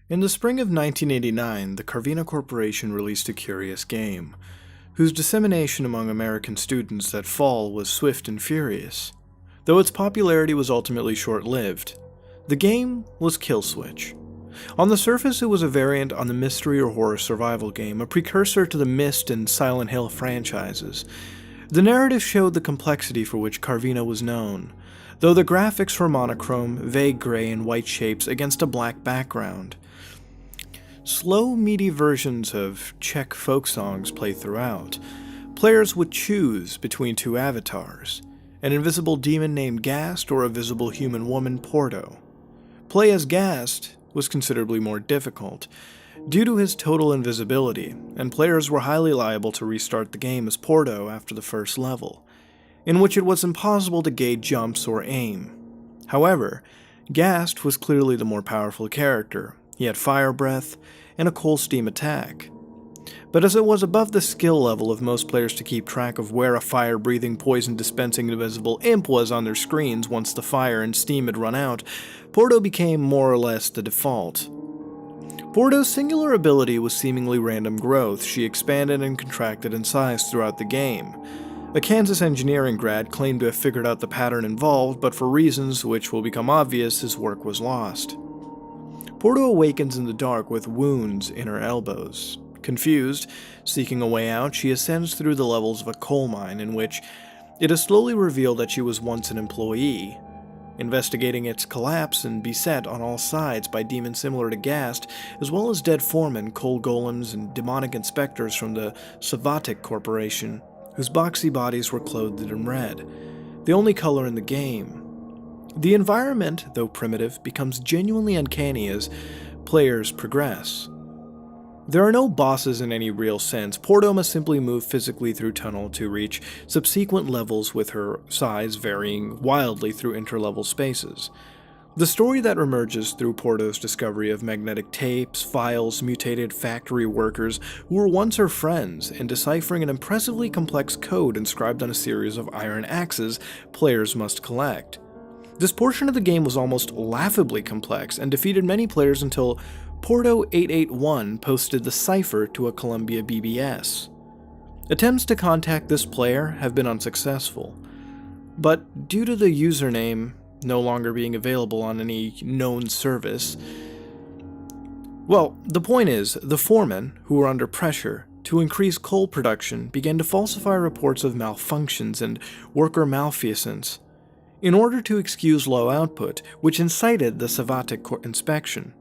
In the spring of 1989, the Carvina Corporation released a curious game, whose dissemination among American students that fall was swift and furious, though its popularity was ultimately short-lived. The game was Killswitch. On the surface, it was a variant on the mystery or horror survival game, a precursor to the Myst and Silent Hill franchises. The narrative showed the complexity for which Carvina was known, though the graphics were monochrome, vague gray and white shapes against a black background. Slow, meaty versions of Czech folk songs play throughout. Players would choose between two avatars, an invisible demon named Gast or a visible human woman, Porto. Play as Gast was considerably more difficult, due to his total invisibility, and players were highly liable to restart the game as Porto after the first level, in which it was impossible to gauge jumps or aim. However, Gast was clearly the more powerful character. He had fire breath and a cold steam attack. But as it was above the skill level of most players to keep track of where a fire-breathing, poison-dispensing invisible imp was on their screens once the fire and steam had run out, Porto became more or less the default. Porto's singular ability was seemingly random growth. She expanded and contracted in size throughout the game. A Kansas engineering grad claimed to have figured out the pattern involved, but for reasons which will become obvious, his work was lost. Porto awakens in the dark with wounds in her elbows. Confused, seeking a way out, she ascends through the levels of a coal mine in which it is slowly revealed that she was once an employee. Investigating its collapse and beset on all sides by demons similar to Gast, as well as dead foremen, coal golems, and demonic inspectors from the Savatic Corporation, whose boxy bodies were clothed in red, the only color in the game. The environment, though primitive, becomes genuinely uncanny as players progress. There are no bosses in any real sense. Porto must simply move physically through tunnel to reach subsequent levels, with her size varying wildly through interlevel spaces. The story that emerges through Porto's discovery of magnetic tapes, files, mutated factory workers who were once her friends, and deciphering an impressively complex code inscribed on a series of iron axes players must collect. This portion of the game was almost laughably complex and defeated many players until Porto 881 posted the cipher to a Columbia BBS. Attempts to contact this player have been unsuccessful, but due to the username no longer being available on any known service, the point is, the foremen, who were under pressure to increase coal production, began to falsify reports of malfunctions and worker malfeasance in order to excuse low output, which incited the Savatic inspection.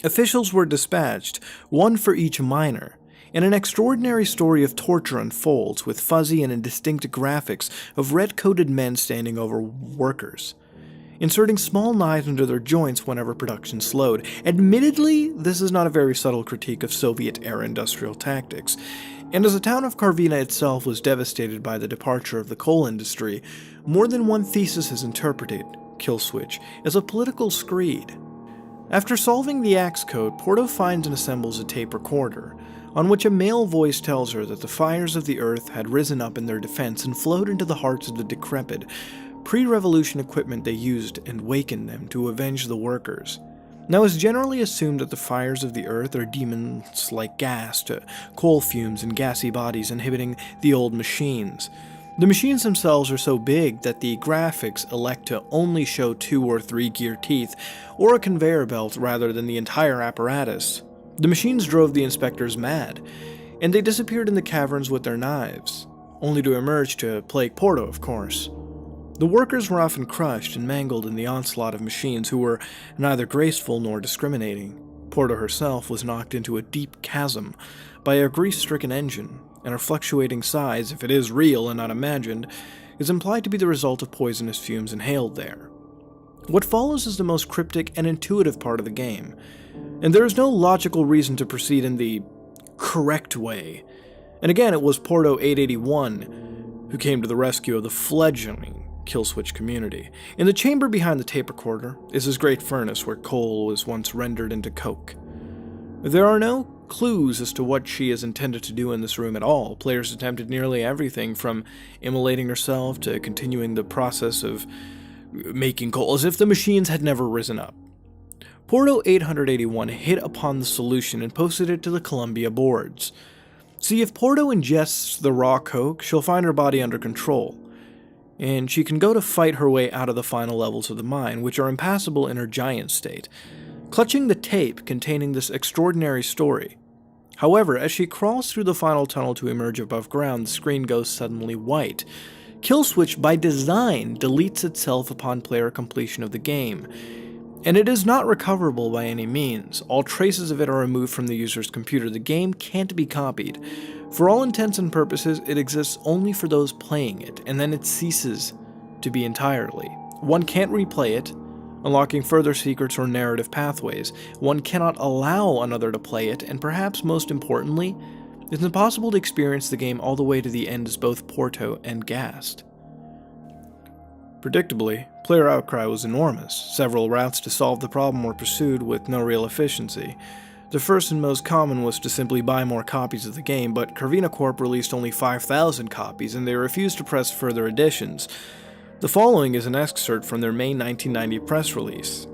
Officials were dispatched, one for each miner, and an extraordinary story of torture unfolds with fuzzy and indistinct graphics of red-coated men standing over workers, inserting small knives into their joints whenever production slowed. Admittedly, this is not a very subtle critique of Soviet-era industrial tactics, and as the town of Carvina itself was devastated by the departure of the coal industry, more than one thesis has interpreted Killswitch as a political screed. After solving the axe code, Porto finds and assembles a tape recorder, on which a male voice tells her that the fires of the earth had risen up in their defense and flowed into the hearts of the decrepit, pre-revolution equipment they used and wakened them to avenge the workers. Now, it's generally assumed that the fires of the earth are demons like gas, coal fumes, and gassy bodies inhibiting the old machines. The machines themselves are so big that the graphics elect to only show 2 or 3 gear teeth or a conveyor belt rather than the entire apparatus. The machines drove the inspectors mad, and they disappeared in the caverns with their knives, only to emerge to plague Porto, of course. The workers were often crushed and mangled in the onslaught of machines who were neither graceful nor discriminating. Porto herself was knocked into a deep chasm by a grease-stricken engine, and her fluctuating size, if it is real and not imagined, is implied to be the result of poisonous fumes inhaled there. What follows is the most cryptic and intuitive part of the game, and there is no logical reason to proceed in the correct way. And again, it was Porto 881 who came to the rescue of the fledgling Killswitch community. In the chamber behind the tape recorder is his great furnace where coal was once rendered into coke. There are no clues as to what she is intended to do in this room at all. Players attempted nearly everything from immolating herself to continuing the process of making coal, as if the machines had never risen up. Porto 881 hit upon the solution and posted it to the Columbia boards. See, if Porto ingests the raw coke, she'll find her body under control, and she can go to fight her way out of the final levels of the mine, which are impassable in her giant state, clutching the tape containing this extraordinary story. However, as she crawls through the final tunnel to emerge above ground, the screen goes suddenly white. Killswitch, by design, deletes itself upon player completion of the game, and it is not recoverable by any means. All traces of it are removed from the user's computer. The game can't be copied. For all intents and purposes, it exists only for those playing it, and then it ceases to be entirely. One can't replay it, unlocking further secrets or narrative pathways. One cannot allow another to play it, and perhaps most importantly, it's impossible to experience the game all the way to the end as both Porto and Gast. Predictably, player outcry was enormous. Several routes to solve the problem were pursued with no real efficiency. The first and most common was to simply buy more copies of the game, but Carvina Corp released only 5,000 copies, and they refused to press further editions. The following is an excerpt from their May 1990 press release.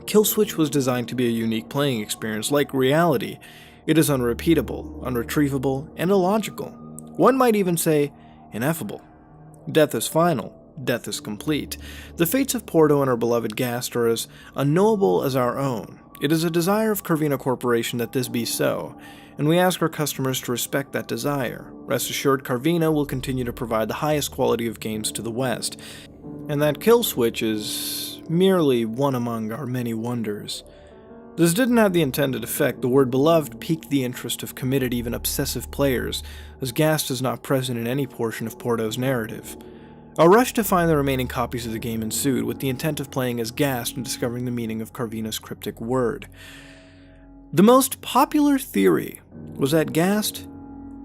Killswitch was designed to be a unique playing experience. Like reality, it is unrepeatable, unretrievable, and illogical. One might even say, ineffable. Death is final. Death is complete. The fates of Porto and her beloved Gast are as unknowable as our own. It is a desire of Carvina Corporation that this be so, and we ask our customers to respect that desire. Rest assured, Carvina will continue to provide the highest quality of games to the West, and that Killswitch is merely one among our many wonders. This didn't have the intended effect. The word beloved piqued the interest of committed, even obsessive players, as Gast is not present in any portion of Porto's narrative. A rush to find the remaining copies of the game ensued, with the intent of playing as Gast and discovering the meaning of Carvina's cryptic word. The most popular theory was that Gast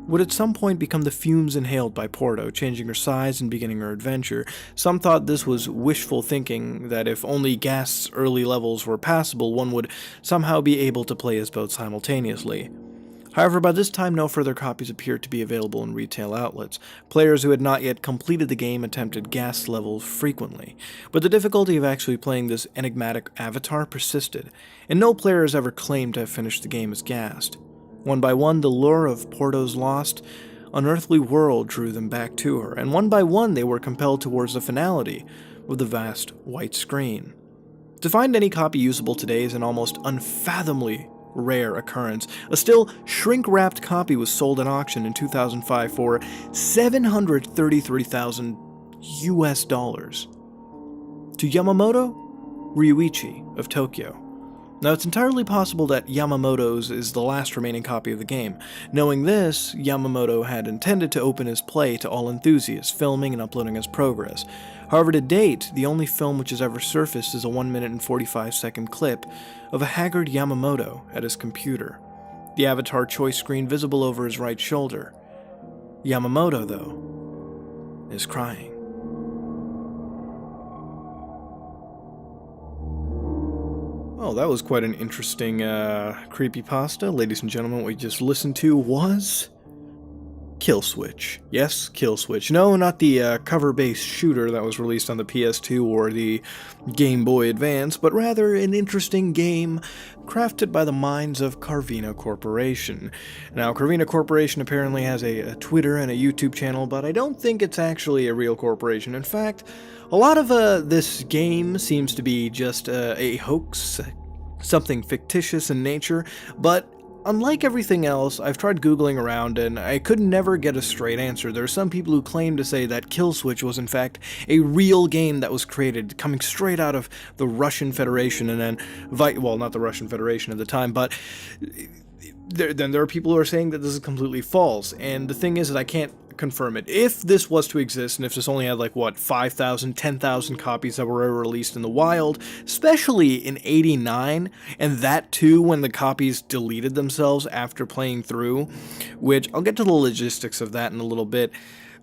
would at some point become the fumes inhaled by Porto, changing her size and beginning her adventure. Some thought this was wishful thinking, that if only Gast's early levels were passable, one would somehow be able to play as both simultaneously. However, by this time no further copies appeared to be available in retail outlets. Players who had not yet completed the game attempted Gast levels frequently, but the difficulty of actually playing this enigmatic avatar persisted, and no player has ever claimed to have finished the game as Gast. One by one, the lure of Porto's lost, unearthly world drew them back to her, and one by one they were compelled towards the finality of the vast white screen. To find any copy usable today is an almost unfathomably rare occurrence. A still shrink-wrapped copy was sold at auction in 2005 for $733,000 to Yamamoto Ryuichi of Tokyo. Now, it's entirely possible that Yamamoto's is the last remaining copy of the game. Knowing this, Yamamoto had intended to open his play to all enthusiasts, filming and uploading his progress. However, to date, the only film which has ever surfaced is a 1 minute and 45-second clip of a haggard Yamamoto at his computer, the avatar choice screen visible over his right shoulder. Yamamoto, though, is crying. Oh, that was quite an interesting creepypasta. Ladies and gentlemen, what we just listened to was Killswitch. Yes, Killswitch. No, not the cover-based shooter that was released on the PS2 or the Game Boy Advance, but rather an interesting game crafted by the minds of Carvina Corporation. Now, Carvina Corporation apparently has a Twitter and a YouTube channel, but I don't think it's actually a real corporation. In fact, a lot of this game seems to be just a hoax, something fictitious in nature, but unlike everything else, I've tried Googling around and I could never get a straight answer. There are some people who claim to say that Killswitch was in fact a real game that was created, coming straight out of the Russian Federation, and then, well, not the Russian Federation at the time, but then there are people who are saying that this is completely false, and the thing is that I can't confirm it. If this was to exist, and if this only had 5,000, 10,000 copies that were ever released in the wild, especially in '89, and that too when the copies deleted themselves after playing through, which I'll get to the logistics of that in a little bit,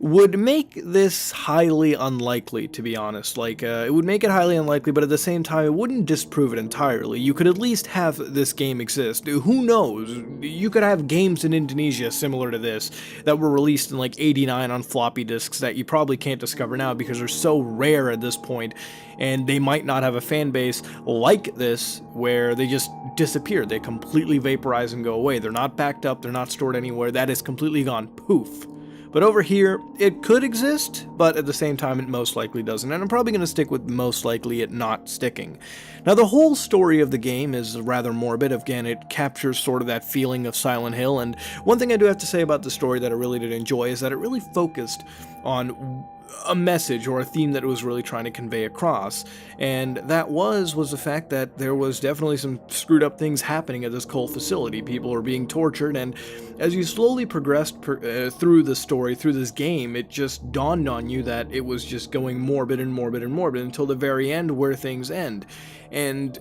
would make this highly unlikely, to be honest. It would make it highly unlikely, but at the same time, it wouldn't disprove it entirely. You could at least have this game exist. Who knows? You could have games in Indonesia similar to this that were released in like '89 on floppy disks that you probably can't discover now because they're so rare at this point, and they might not have a fan base like this where they just disappear. They completely vaporize and go away. They're not backed up, they're not stored anywhere. That is completely gone. Poof. But over here, it could exist, but at the same time, it most likely doesn't. And I'm probably going to stick with most likely it not sticking. Now, the whole story of the game is rather morbid. Again, it captures sort of that feeling of Silent Hill. And one thing I do have to say about the story that I really did enjoy is that it really focused on a message or a theme that it was really trying to convey across, and that was the fact that there was definitely some screwed up things happening at this coal facility. People were being tortured, and as you slowly progressed through the story, through this game, it just dawned on you that it was just going morbid and morbid and morbid until the very end where things end. And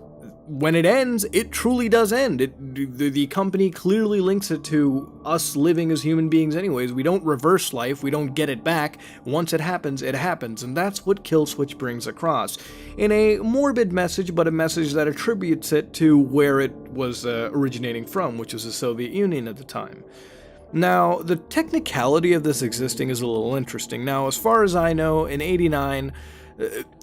when it ends, it truly does end. The company clearly links it to us living as human beings anyways. We don't reverse life, we don't get it back. Once it happens, and that's what Killswitch brings across. In a morbid message, but a message that attributes it to where it was originating from, which was the Soviet Union at the time. Now, the technicality of this existing is a little interesting. Now, as far as I know, in '89,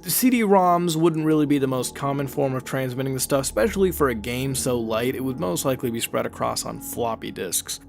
CD-ROMs wouldn't really be the most common form of transmitting the stuff, especially for a game so light. It would most likely be spread across on floppy disks.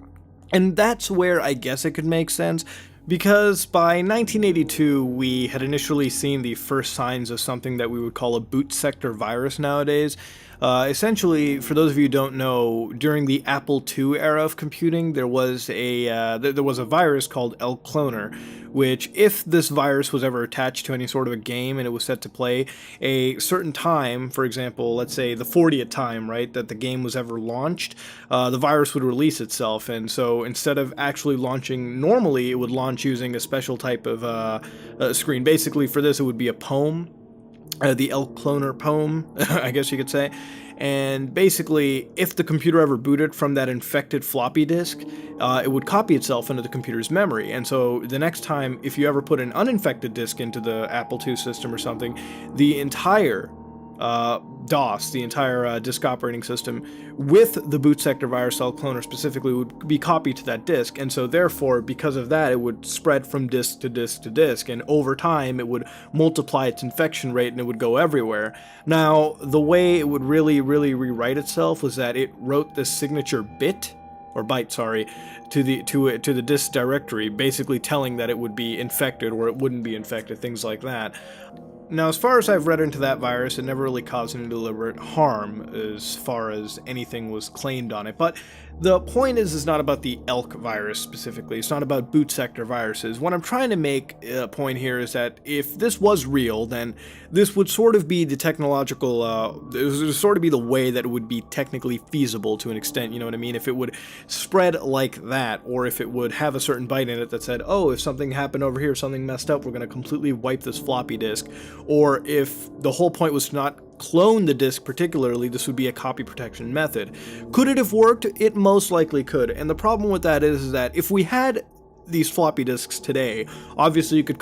And that's where I guess it could make sense, because by 1982 we had initially seen the first signs of something that we would call a boot sector virus nowadays. Essentially, for those of you who don't know, during the Apple II era of computing, there was a virus called El Cloner, which, if this virus was ever attached to any sort of a game and it was set to play a certain time, for example, let's say the 40th time, right, that the game was ever launched, the virus would release itself. And so instead of actually launching normally, it would launch using a special type of screen. Basically, for this, it would be a poem. The El Cloner poem, I guess you could say. And basically, if the computer ever booted from that infected floppy disk, it would copy itself into the computer's memory. And so the next time, if you ever put an uninfected disk into the Apple II system or something, the entire DOS, the entire disk operating system, with the boot sector virus El Cloner specifically, would be copied to that disk. And so therefore, because of that, it would spread from disk to disk to disk, and over time it would multiply its infection rate and it would go everywhere. Now, the way it would really rewrite itself was that it wrote this signature bit, or byte, sorry, to the disk directory, basically telling that it would be infected or it wouldn't be infected, things like that. Now, as far as I've read into that virus, it never really caused any deliberate harm as far as anything was claimed on it. But the point is not about the ELK virus specifically. It's not about boot sector viruses. What I'm trying to make a point here is that if this was real, then this would sort of be the technological, it would sort of be the way that it would be technically feasible to an extent, you know what I mean? If it would spread like that, or if it would have a certain byte in it that said, oh, if something happened over here, something messed up, we're going to completely wipe this floppy disk. Or if the whole point was to not clone the disk particularly, this would be a copy protection method. Could it have worked? It most likely could. And the problem with that is that if we had these floppy disks today, obviously you could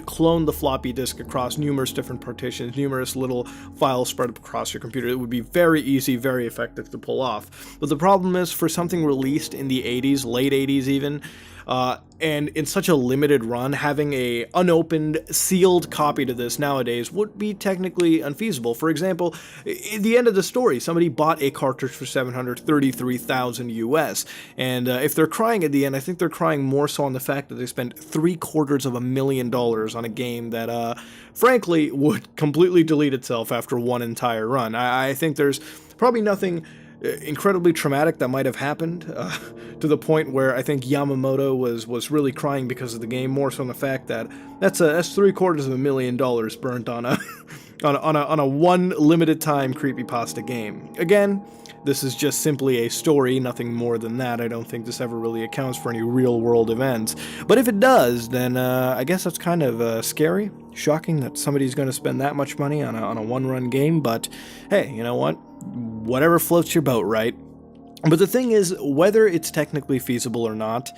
clone the floppy disk across numerous different partitions, numerous little files spread across your computer. It would be very easy, very effective to pull off. But the problem is, for something released in the 80s, late 80s even, and in such a limited run, having a unopened, sealed copy to this nowadays would be technically unfeasible. For example, at the end of the story, somebody bought a cartridge for $733,000 US, and if they're crying at the end, I think they're crying more so on the fact that they spent $750,000 on a game that, frankly, would completely delete itself after one entire run. I think there's probably nothing incredibly traumatic that might have happened, to the point where I think Yamamoto was really crying because of the game, more so on the fact that that's $750,000 burnt on a on a one limited time creepypasta game. Again, this is just simply a story, nothing more than that. I don't think this ever really accounts for any real world events. But if it does, then I guess that's kind of scary, shocking that somebody's going to spend that much money on a one-run game. But hey, you know what? Whatever floats your boat, right? But the thing is, whether it's technically feasible or not,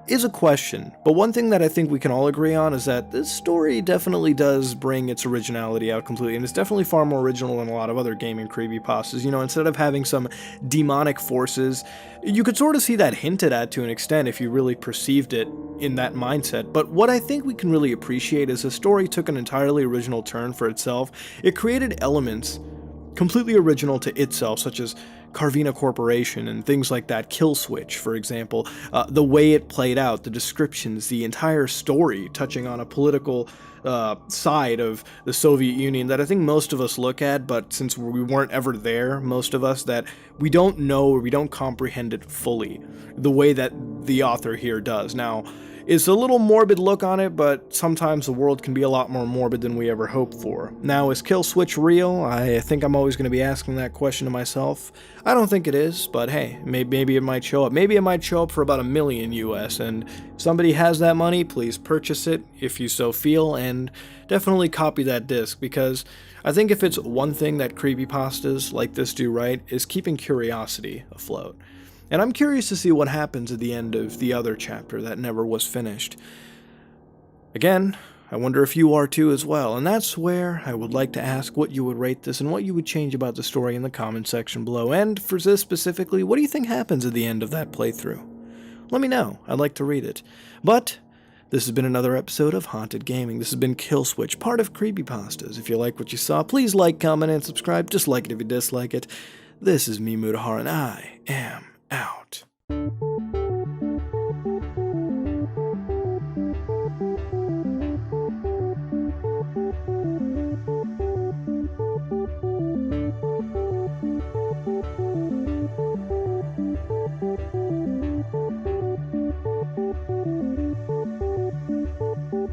is a question, but one thing that I think we can all agree on is that this story definitely does bring its originality out completely, and it's definitely far more original than a lot of other gaming creepypastas. You know, instead of having some demonic forces, you could sort of see that hinted at to an extent if you really perceived it in that mindset. But what I think we can really appreciate is the story took an entirely original turn for itself. It created elements completely original to itself, such as Carvina Corporation and things like that, Killswitch, for example, the way it played out, the descriptions, the entire story touching on a political side of the Soviet Union that I think most of us look at, but since we weren't ever there, most of us, that we don't know or we don't comprehend it fully the way that the author here does. Now, it's a little morbid look on it, but sometimes the world can be a lot more morbid than we ever hoped for. Now, is Killswitch real? I think I'm always going to be asking that question to myself. I don't think it is, but hey, maybe it might show up. Maybe it might show up for about $1 million US, and if somebody has that money, please purchase it if you so feel, and definitely copy that disc, because I think if it's one thing that creepypastas like this do right, is keeping curiosity afloat. And I'm curious to see what happens at the end of the other chapter that never was finished. Again, I wonder if you are too as well, and that's where I would like to ask what you would rate this and what you would change about the story in the comment section below. And for this specifically, what do you think happens at the end of that playthrough? Let me know. I'd like to read it. But this has been another episode of Haunted Gaming. This has been Killswitch, part of Creepypastas. If you like what you saw, please like, comment, and subscribe. Dislike it if you dislike it. This is me, Mutahar, and I am out.